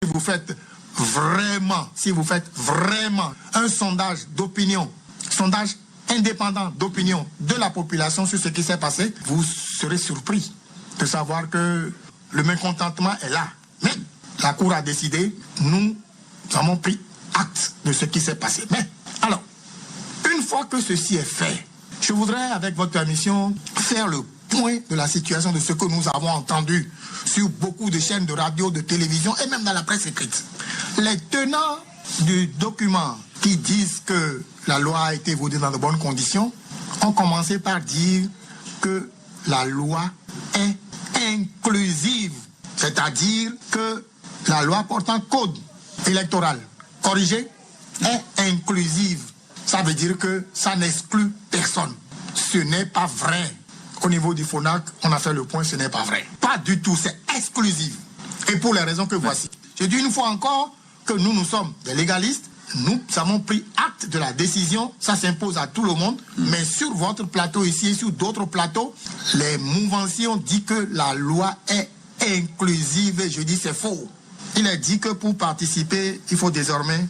si vous faites vraiment un sondage d'opinion, sondage indépendant d'opinion de la population sur ce qui s'est passé, vous serez surpris de savoir que le mécontentement est là. Mais la Cour a décidé, nous avons pris acte de ce qui s'est passé. Mais alors, une fois que ceci est fait, je voudrais, avec votre permission, faire le point de la situation de ce que nous avons entendu sur beaucoup de chaînes de radio, de télévision et même dans la presse écrite. Les tenants du document qui disent que la loi a été votée dans de bonnes conditions ont commencé par dire que la loi est inclusive, c'est-à-dire que la loi portant code électoral corrigé est inclusive. Ça veut dire que ça n'exclut personne. Ce n'est pas vrai. Au niveau du FONAC, on a fait le point, ce n'est pas vrai. Pas du tout, c'est exclusif. Et pour les raisons que voici. Je dis une fois encore que nous sommes des légalistes. Nous avons pris acte de la décision. Ça s'impose à tout le monde. Mais sur votre plateau ici et sur d'autres plateaux, les mouvanciers ont dit que la loi est inclusive. Et je dis c'est faux. Il est dit que pour participer, il faut désormais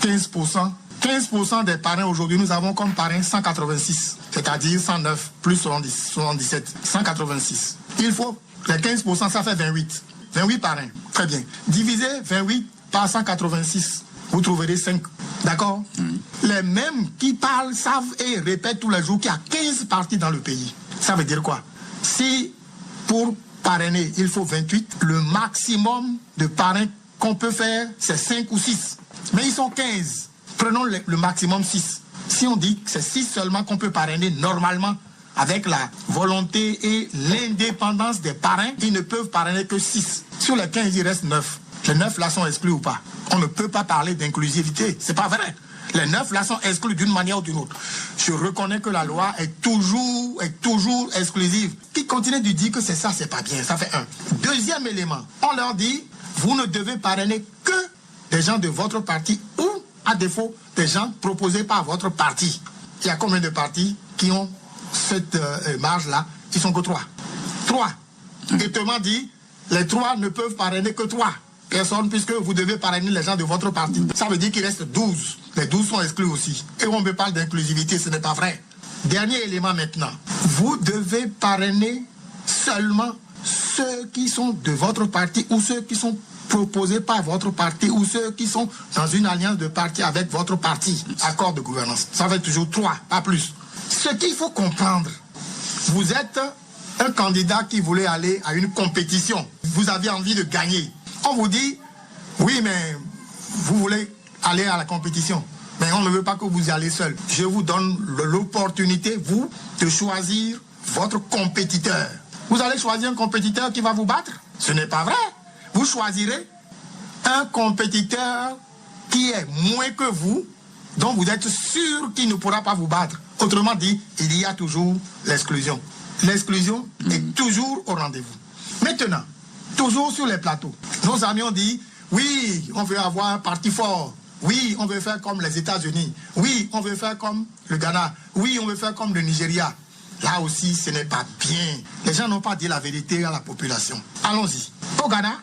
15%. 15% des parrains aujourd'hui, nous avons comme parrain 186, c'est-à-dire 109 plus 77, 186. Il faut, les 15%, ça fait 28. 28 parrains, très bien. Divisez 28 par 186, vous trouverez 5. D'accord? Les mêmes qui parlent, savent et répètent tous les jours qu'il y a 15 partis dans le pays. Ça veut dire quoi? Si pour parrainer, il faut 28, le maximum de parrains qu'on peut faire, c'est 5 ou 6. Mais ils sont 15. Prenons le maximum 6. Si on dit que c'est 6 seulement qu'on peut parrainer normalement, avec la volonté et l'indépendance des parrains, ils ne peuvent parrainer que 6. Sur les 15, il reste 9. Les 9 là sont exclus ou pas? On ne peut pas parler d'inclusivité. C'est pas vrai. Les 9 là sont exclus d'une manière ou d'une autre. Je reconnais que la loi est toujours exclusive. Qui continue de dire que c'est ça, c'est pas bien. Ça fait un. Deuxième élément, on leur dit, vous ne devez parrainer que des gens de votre parti ou à défaut des gens proposés par votre parti. Il y a combien de partis qui ont cette marge-là? Ils sont que 3. 3. Et Thomas dit, les 3 ne peuvent parrainer que 3 personnes puisque vous devez parrainer les gens de votre parti. Ça veut dire qu'il reste 12. Les 12 sont exclus aussi. Et on me parle d'inclusivité, ce n'est pas vrai. Dernier élément maintenant. Vous devez parrainer seulement ceux qui sont de votre parti ou ceux qui sont proposés par votre parti ou ceux qui sont dans une alliance de partis avec votre parti, accord de gouvernance. Ça va être toujours 3, pas plus. Ce qu'il faut comprendre, vous êtes un candidat qui voulait aller à une compétition. Vous avez envie de gagner. On vous dit, oui, mais vous voulez aller à la compétition. Mais on ne veut pas que vous y allez seul. Je vous donne l'opportunité, vous, de choisir votre compétiteur. Vous allez choisir un compétiteur qui va vous battre? Ce n'est pas vrai. Vous choisirez un compétiteur qui est moins que vous, dont vous êtes sûr qu'il ne pourra pas vous battre. Autrement dit, il y a toujours l'exclusion. L'exclusion est toujours au rendez-vous. Maintenant, toujours sur les plateaux, nos amis ont dit, oui, on veut avoir un parti fort. Oui, on veut faire comme les États-Unis. Oui, on veut faire comme le Ghana. Oui, on veut faire comme le Nigeria. Là aussi, ce n'est pas bien. Les gens n'ont pas dit la vérité à la population. Allons-y. Au Ghana,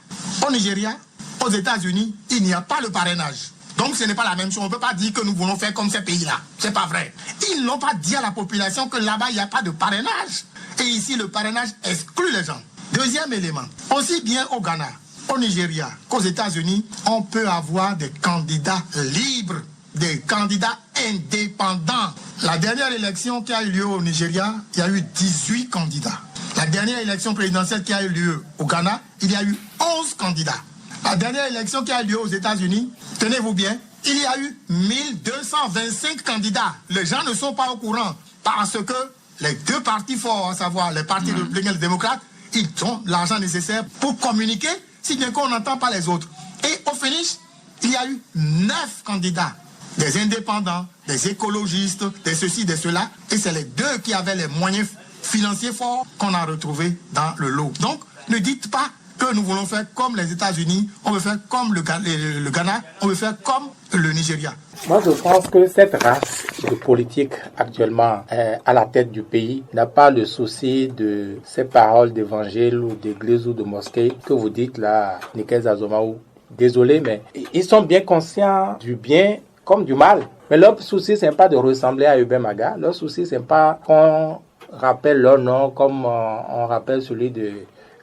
au Nigeria, aux États-Unis, il n'y a pas le parrainage. Donc ce n'est pas la même chose. On ne peut pas dire que nous voulons faire comme ces pays-là. C'est pas vrai. Ils n'ont pas dit à la population que là-bas, il n'y a pas de parrainage. Et ici, le parrainage exclut les gens. Deuxième élément. Aussi bien au Ghana, au Nigeria qu'aux États-Unis, on peut avoir des candidats libres, des candidats indépendants. La dernière élection qui a eu lieu au Nigeria, il y a eu 18 candidats. La dernière élection présidentielle qui a eu lieu au Ghana, il y a eu 11 candidats. La dernière élection qui a eu lieu aux États-Unis, tenez-vous bien, il y a eu 1225 candidats. Les gens ne sont pas au courant parce que les deux partis forts, à savoir les partis républicains et les démocrates, ils ont l'argent nécessaire pour communiquer, si bien qu'on n'entend pas les autres. Et au finish, il y a eu 9 candidats. Des indépendants, des écologistes, des ceci, des cela. Et c'est les deux qui avaient les moyens financiers forts qu'on a retrouvés dans le lot. Donc, ne dites pas que nous voulons faire comme les États-Unis, on veut faire comme le Ghana, on veut faire comme le Nigeria. Moi, je pense que cette race de politique actuellement à la tête du pays n'a pas le souci de ces paroles d'évangile ou d'église ou de mosquée que vous dites là, Nickel Zazomaou désolé, mais ils sont bien conscients du bien comme du mal. Mais leur souci, c'est pas de ressembler à Hubert Maga. Leur souci, c'est pas qu'on rappelle leur nom comme on rappelle celui de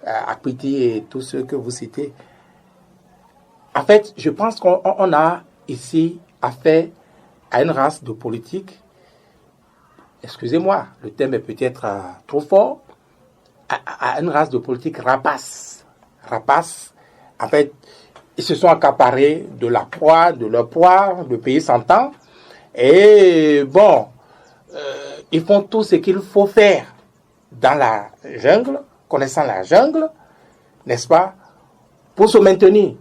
Akwiti et tous ceux que vous citez. En fait, je pense qu'on a ici affaire à une race de politiques. Excusez-moi, le terme est peut-être trop fort. À une race de politiques rapaces. Rapaces. En fait, ils se sont accaparés de leur proie, le pays s'entend. Et bon, ils font tout ce qu'il faut faire dans la jungle, connaissant la jungle, n'est-ce pas, pour se maintenir,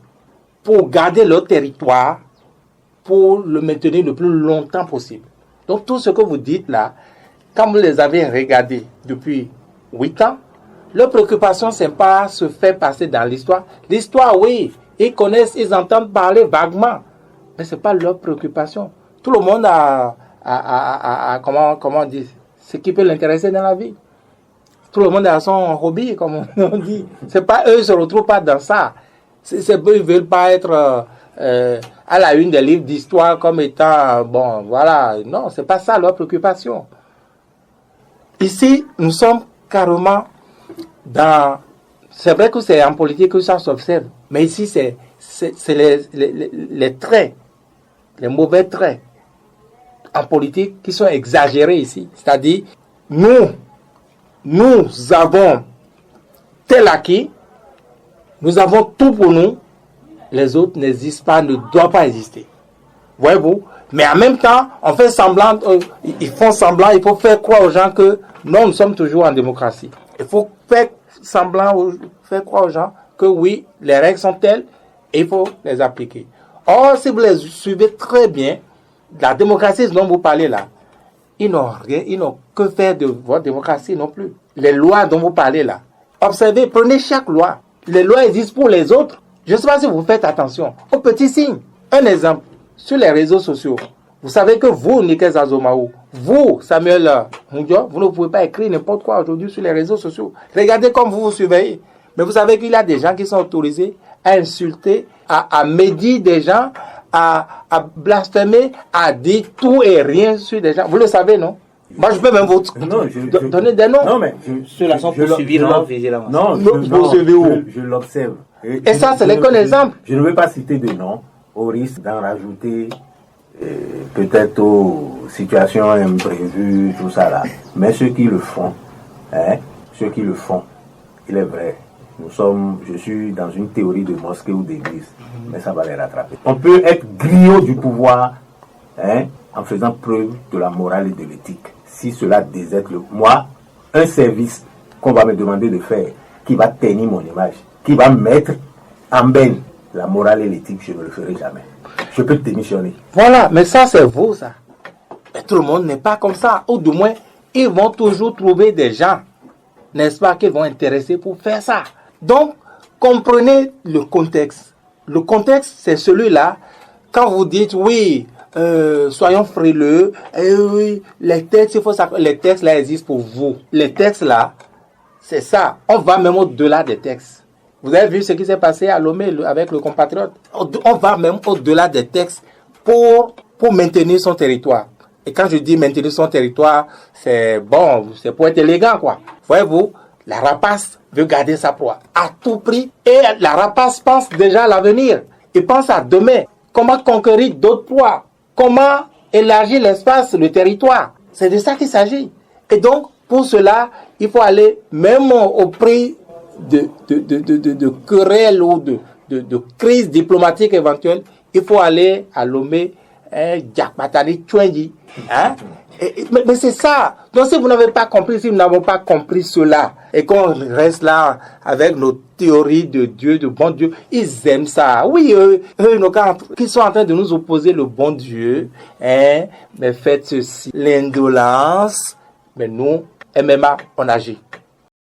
pour garder leur territoire, pour le maintenir le plus longtemps possible. Donc tout ce que vous dites là, quand vous les avez regardés depuis 8 ans, leur préoccupation, c'est pas se faire passer dans l'histoire. L'histoire, oui, ils connaissent, ils entendent parler vaguement, mais c'est pas leur préoccupation. Tout le monde a comment dire, ce qui peut l'intéresser dans la vie. Tout le monde a son hobby, comme on dit. C'est pas eux, ils se retrouvent pas dans ça. Eux, ils veulent pas être à la une des livres d'histoire comme étant, bon, voilà. Non, c'est pas ça leur préoccupation. Ici, nous sommes carrément dans... C'est vrai que c'est en politique que ça s'observe, mais ici, c'est les traits, les mauvais traits en politique qui sont exagérés ici. C'est-à-dire, nous avons tel acquis, nous avons tout pour nous, les autres n'existent pas, ne doivent pas exister. Voyez-vous? Mais en même temps, on fait semblant, ils font semblant, il faut faire croire aux gens que non, nous sommes toujours en démocratie. Il faut faire semblant, faire croire aux gens que oui, les règles sont telles et il faut les appliquer. Or, si vous les suivez très bien, la démocratie dont vous parlez là, ils n'ont rien, ils n'ont que faire de votre démocratie non plus. Les lois dont vous parlez là, observez, prenez chaque loi. Les lois existent pour les autres. Je ne sais pas si vous faites attention aux petits signes. Un exemple, sur les réseaux sociaux, vous savez que vous, Nikel Zazomaou, vous, Samuel Mundio, vous ne pouvez pas écrire n'importe quoi aujourd'hui sur les réseaux sociaux. Regardez comme vous vous surveillez. Mais vous savez qu'il y a des gens qui sont autorisés à insulter, à médire des gens, à blasphémer, à dire tout et rien sur des gens. Vous le savez, non? Moi, je peux même vous donner des noms. Non, mais ceux-là sont poursuivis, non? Non, je l'observe. Et ça, c'est qu'un exemple. Je ne veux pas citer de noms, au risque d'en rajouter peut-être aux situations imprévues, tout ça là. Mais ceux qui le font, il est vrai. Je suis dans une théorie de mosquée ou d'église, mais ça va les rattraper. On peut être griot du pouvoir en faisant preuve de la morale et de l'éthique. Si cela déserte moi, un service qu'on va me demander de faire, qui va tenir mon image, qui va mettre en berne la morale et l'éthique, je ne le ferai jamais. Je peux démissionner. Voilà, mais ça c'est vous, ça. Mais tout le monde n'est pas comme ça. Ou du moins, ils vont toujours trouver des gens, n'est-ce pas, qui vont intéresser pour faire ça. Donc, comprenez le contexte. Le contexte, c'est celui-là. Quand vous dites, oui, soyons frileux, oui, les textes, il faut savoir, les textes là existent pour vous. Les textes là, c'est ça. On va même au-delà des textes. Vous avez vu ce qui s'est passé à Lomé avec le compatriote. On va même au-delà des textes pour maintenir son territoire. Et quand je dis maintenir son territoire, c'est bon, c'est pour être élégant, quoi. Voyez-vous, la rapace veut garder sa proie à tout prix. Et la rapace pense déjà à l'avenir. Il pense à demain. Comment conquérir d'autres proies? Comment élargir l'espace, le territoire? C'est de ça qu'il s'agit. Et donc, pour cela, il faut aller même au prix de querelles ou de crises diplomatiques éventuelles. Il faut aller à Lomé, Diakmatani, Tchouendi. Mais c'est ça. Donc si vous n'avez pas compris, si nous n'avons pas compris cela, et qu'on reste là avec nos théories de Dieu, de bon Dieu, ils aiment ça. Oui, eux qui sont en train de nous opposer le bon Dieu, mais faites ceci. L'indolence, mais nous, MMA, on agit.